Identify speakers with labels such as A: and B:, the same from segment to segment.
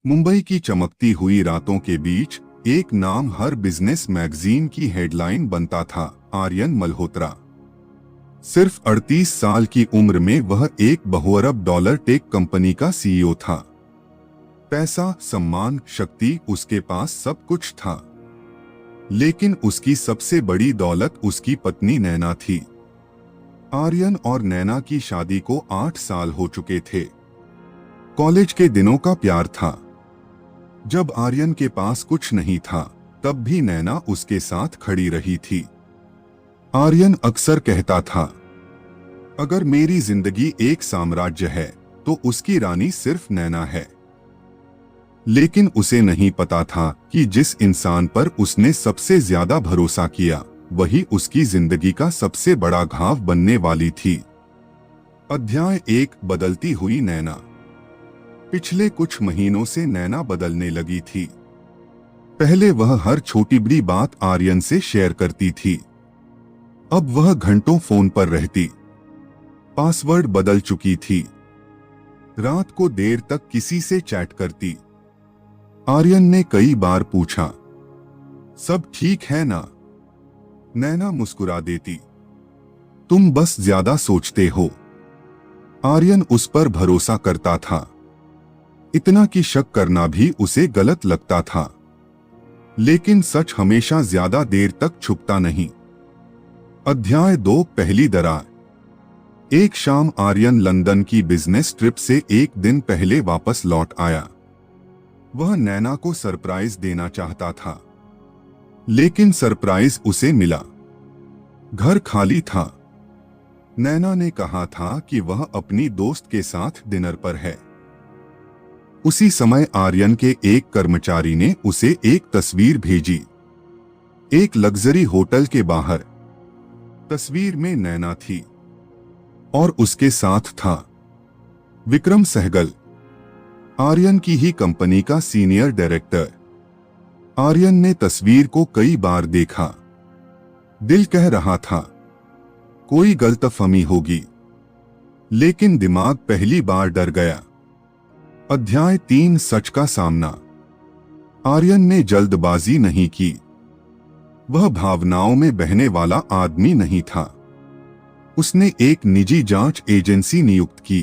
A: मुंबई की चमकती हुई रातों के बीच एक नाम हर बिजनेस मैगजीन की हेडलाइन बनता था, आर्यन मल्होत्रा। सिर्फ 38 साल की उम्र में वह एक बहुअरब डॉलर टेक कंपनी का सीईओ था। पैसा, सम्मान, शक्ति, उसके पास सब कुछ था। लेकिन उसकी सबसे बड़ी दौलत उसकी पत्नी नैना थी। आर्यन और नैना की शादी को 8 साल हो चुके थे। कॉलेज के दिनों का प्यार था। जब आर्यन के पास कुछ नहीं था, तब भी नैना उसके साथ खड़ी रही थी। आर्यन अक्सर कहता था, अगर मेरी जिंदगी एक साम्राज्य है, तो उसकी रानी सिर्फ नैना है। लेकिन उसे नहीं पता था कि जिस इंसान पर उसने सबसे ज्यादा भरोसा किया, वही उसकी जिंदगी का सबसे बड़ा घाव बनने वाली थी। अध्याय 1, बदलती हुई नैना। पिछले कुछ महीनों से नैना बदलने लगी थी। पहले वह हर छोटी बड़ी बात आर्यन से शेयर करती थी। अब वह घंटों फोन पर रहती। पासवर्ड बदल चुकी थी। रात को देर तक किसी से चैट करती। आर्यन ने कई बार पूछा, सब ठीक है ना? नैना मुस्कुरा देती, तुम बस ज्यादा सोचते हो। आर्यन उस पर भरोसा करता था, इतना कि शक करना भी उसे गलत लगता था। लेकिन सच हमेशा ज्यादा देर तक छुपता नहीं। अध्याय 2, पहली दरार। एक शाम आर्यन लंदन की बिजनेस ट्रिप से एक दिन पहले वापस लौट आया। वह नैना को सरप्राइज देना चाहता था, लेकिन सरप्राइज उसे मिला। घर खाली था। नैना ने कहा था कि वह अपनी दोस्त के साथ डिनर पर है। उसी समय आर्यन के एक कर्मचारी ने उसे एक तस्वीर भेजी, एक लग्जरी होटल के बाहर। तस्वीर में नैना थी और उसके साथ था विक्रम सहगल, आर्यन की ही कंपनी का सीनियर डायरेक्टर। आर्यन ने तस्वीर को कई बार देखा। दिल कह रहा था, कोई गलतफहमी होगी, लेकिन दिमाग पहली बार डर गया। अध्याय 3, सच का सामना। आर्यन ने जल्दबाजी नहीं की। वह भावनाओं में बहने वाला आदमी नहीं था। उसने एक निजी जांच एजेंसी नियुक्त की।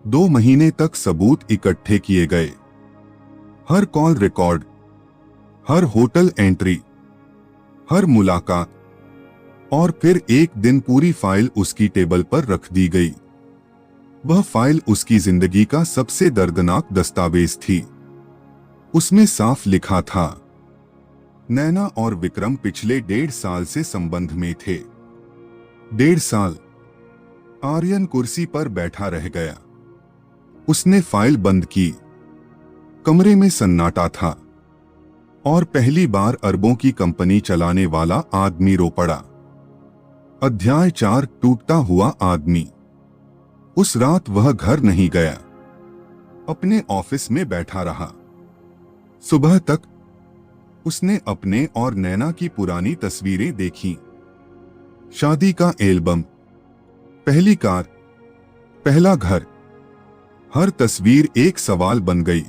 A: 2 महीने तक सबूत इकट्ठे किए गए। हर कॉल रिकॉर्ड, हर होटल एंट्री, हर मुलाकात, और फिर एक दिन पूरी फाइल उसकी टेबल पर रख दी गई। वह फाइल उसकी जिंदगी का सबसे दर्दनाक दस्तावेज थी। उसमें साफ लिखा था, नैना और विक्रम पिछले 1.5 साल से संबंध में थे। 1.5 साल। आर्यन कुर्सी पर बैठा रह गया। उसने फाइल बंद की। कमरे में सन्नाटा था और पहली बार अरबों की कंपनी चलाने वाला आदमी रो पड़ा। अध्याय 4, टूटता हुआ आदमी। उस रात वह घर नहीं गया। अपने ऑफिस में बैठा रहा। सुबह तक उसने अपने और नैना की पुरानी तस्वीरें देखीं। शादी का एल्बम, पहली कार, पहला घर। हर तस्वीर एक सवाल बन गई।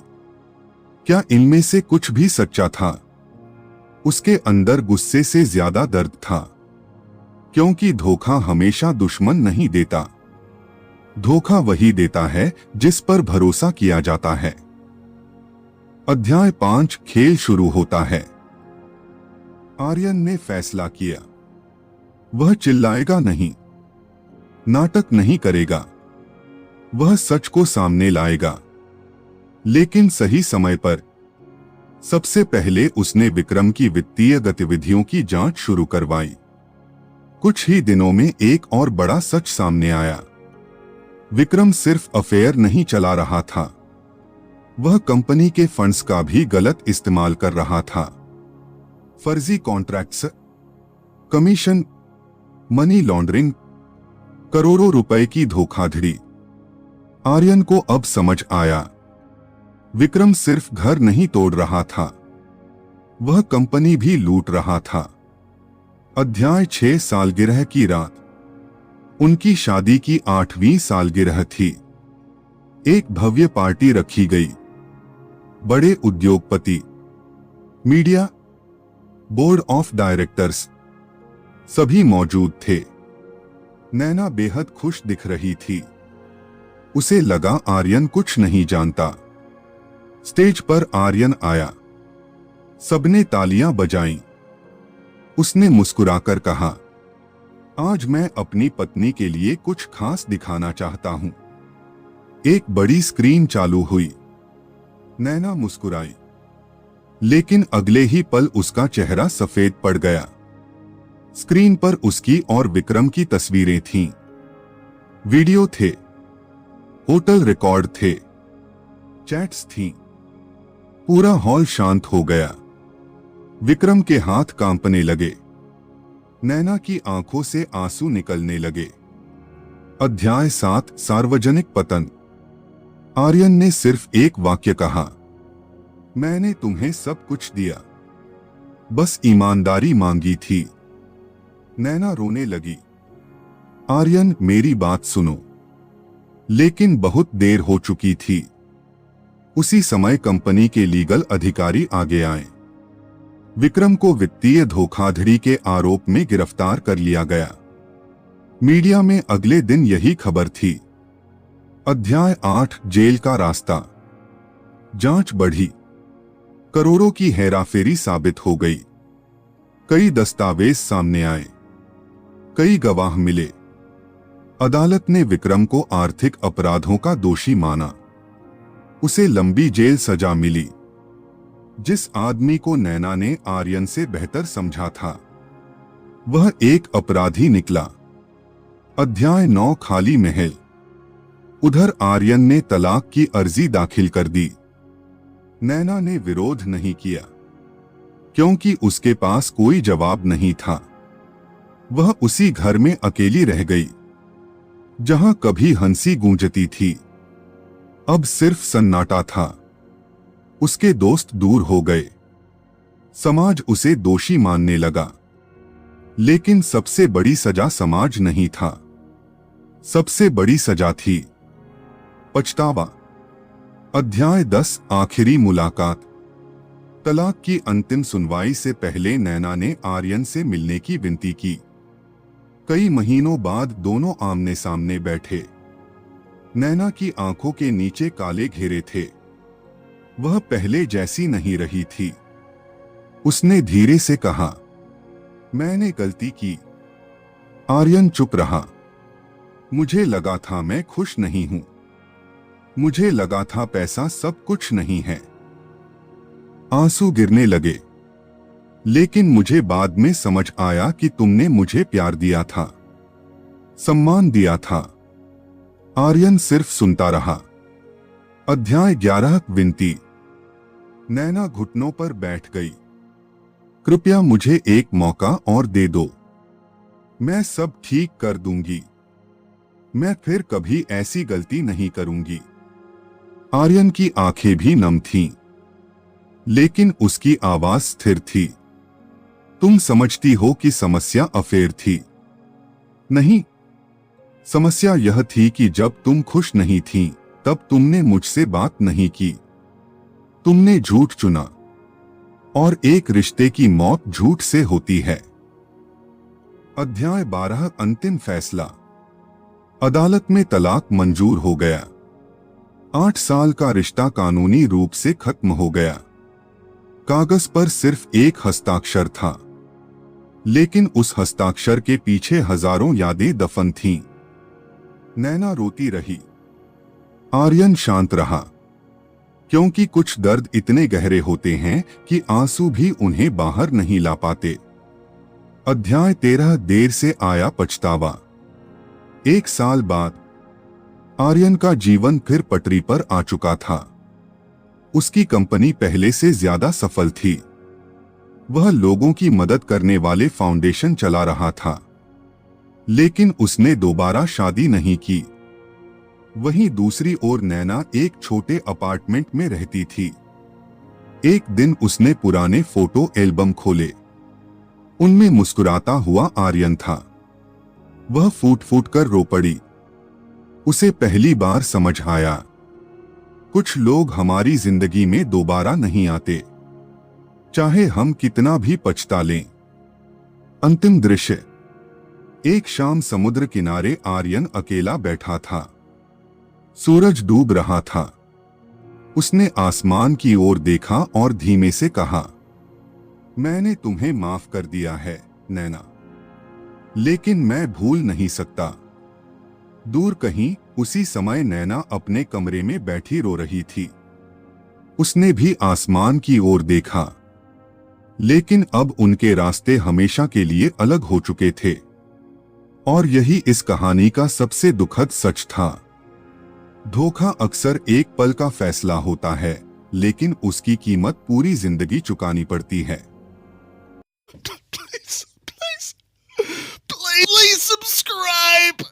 A: क्या इनमें से कुछ भी सच्चा था? उसके अंदर गुस्से से ज्यादा दर्द था, क्योंकि धोखा हमेशा दुश्मन नहीं देता। धोखा वही देता है जिस पर भरोसा किया जाता है। अध्याय 5, खेल शुरू होता है। आर्यन ने फैसला किया, वह चिल्लाएगा नहीं, नाटक नहीं करेगा। वह सच को सामने लाएगा, लेकिन सही समय पर। सबसे पहले उसने विक्रम की वित्तीय गतिविधियों की जांच शुरू करवाई। कुछ ही दिनों में एक और बड़ा सच सामने आया। विक्रम सिर्फ अफेयर नहीं चला रहा था, वह कंपनी के फंड्स का भी गलत इस्तेमाल कर रहा था। फर्जी कॉन्ट्रैक्ट्स, कमीशन, मनी लॉन्ड्रिंग, करोड़ों रुपए की धोखाधड़ी। आर्यन को अब समझ आया, विक्रम सिर्फ घर नहीं तोड़ रहा था, वह कंपनी भी लूट रहा था। अध्याय 6, सालगिरह की रात। उनकी शादी की 8वीं सालगिरह थी। एक भव्य पार्टी रखी गई। बड़े उद्योगपति, मीडिया, बोर्ड ऑफ डायरेक्टर्स सभी मौजूद थे। नैना बेहद खुश दिख रही थी। उसे लगा आर्यन कुछ नहीं जानता। स्टेज पर आर्यन आया। सबने तालियां बजाईं। उसने मुस्कुराकर कहा, आज मैं अपनी पत्नी के लिए कुछ खास दिखाना चाहता हूं। एक बड़ी स्क्रीन चालू हुई। नैना मुस्कुराई, लेकिन अगले ही पल उसका चेहरा सफेद पड़ गया। स्क्रीन पर उसकी और विक्रम की तस्वीरें थीं। वीडियो थे, होटल रिकॉर्ड थे, चैट्स थीं। पूरा हॉल शांत हो गया। विक्रम के हाथ कांपने लगे। नैना की आंखों से आंसू निकलने लगे। अध्याय 7 सार्वजनिक पतन। आर्यन ने सिर्फ एक वाक्य कहा, मैंने तुम्हें सब कुछ दिया, बस ईमानदारी मांगी थी। नैना रोने लगी। आर्यन, मेरी बात सुनो। लेकिन बहुत देर हो चुकी थी। उसी समय कंपनी के लीगल अधिकारी आगे आए। विक्रम को वित्तीय धोखाधड़ी के आरोप में गिरफ्तार कर लिया गया। मीडिया में अगले दिन यही खबर थी। अध्याय 8 जेल का रास्ता। जांच बढ़ी। करोड़ों की हेराफेरी साबित हो गई। कई दस्तावेज सामने आए, कई गवाह मिले। अदालत ने विक्रम को आर्थिक अपराधों का दोषी माना। उसे लंबी जेल सजा मिली। जिस आदमी को नैना ने आर्यन से बेहतर समझा था, वह एक अपराधी निकला। अध्याय 9 खाली महल। उधर आर्यन ने तलाक की अर्जी दाखिल कर दी। नैना ने विरोध नहीं किया, क्योंकि उसके पास कोई जवाब नहीं था। वह उसी घर में अकेली रह गई, जहां कभी हंसी गूंजती थी, अब सिर्फ सन्नाटा था। उसके दोस्त दूर हो गए। समाज उसे दोषी मानने लगा। लेकिन सबसे बड़ी सजा समाज नहीं था। सबसे बड़ी सजा थी पछतावा। अध्याय 10 आखिरी मुलाकात। तलाक की अंतिम सुनवाई से पहले नैना ने आर्यन से मिलने की विनती की। कई महीनों बाद दोनों आमने सामने बैठे। नैना की आंखों के नीचे काले घेरे थे। वह पहले जैसी नहीं रही थी। उसने धीरे से कहा, मैंने गलती की। आर्यन चुप रहा। मुझे लगा था मैं खुश नहीं हूं। मुझे लगा था पैसा सब कुछ नहीं है। आंसू गिरने लगे। लेकिन मुझे बाद में समझ आया कि तुमने मुझे प्यार दिया था, सम्मान दिया था। आर्यन सिर्फ सुनता रहा। अध्याय 11 विनती। नैना घुटनों पर बैठ गई। कृपया मुझे एक मौका और दे दो। मैं सब ठीक कर दूंगी। मैं फिर कभी ऐसी गलती नहीं करूंगी। आर्यन की आंखें भी नम थीं, लेकिन उसकी आवाज स्थिर थी। तुम समझती हो कि समस्या अफेयर थी। नहीं, समस्या यह थी कि जब तुम खुश नहीं थीं, तब तुमने मुझसे बात नहीं की। तुमने झूठ चुना, और एक रिश्ते की मौत झूठ से होती है। अध्याय 12 अंतिम फैसला। अदालत में तलाक मंजूर हो गया। 8 साल का रिश्ता कानूनी रूप से खत्म हो गया। कागज पर सिर्फ एक हस्ताक्षर था, लेकिन उस हस्ताक्षर के पीछे हजारों यादें दफन थीं। नैना रोती रही। आर्यन शांत रहा, क्योंकि कुछ दर्द इतने गहरे होते हैं कि आंसू भी उन्हें बाहर नहीं ला पाते। अध्याय 13 देर से आया पछतावा। 1 साल बाद आर्यन का जीवन फिर पटरी पर आ चुका था। उसकी कंपनी पहले से ज्यादा सफल थी। वह लोगों की मदद करने वाले फाउंडेशन चला रहा था। लेकिन उसने दोबारा शादी नहीं की। वहीं दूसरी ओर नैना एक छोटे अपार्टमेंट में रहती थी। एक दिन उसने पुराने फोटो एल्बम खोले। उनमें मुस्कुराता हुआ आर्यन था। वह फूट फूट कर रो पड़ी। उसे पहली बार समझ आया, कुछ लोग हमारी जिंदगी में दोबारा नहीं आते, चाहे हम कितना भी पछता लें। अंतिम दृश्य। एक शाम समुद्र किनारे आर्यन अकेला बैठा था। सूरज डूब रहा था। उसने आसमान की ओर देखा और धीमे से कहा, मैंने तुम्हें माफ कर दिया है नैना, लेकिन मैं भूल नहीं सकता। दूर कहीं उसी समय नैना अपने कमरे में बैठी रो रही थी। उसने भी आसमान की ओर देखा, लेकिन अब उनके रास्ते हमेशा के लिए अलग हो चुके थे। और यही इस कहानी का सबसे दुखद सच था। धोखा अक्सर एक पल का फैसला होता है, लेकिन उसकी कीमत पूरी जिंदगी चुकानी पड़ती है।
B: Please subscribe.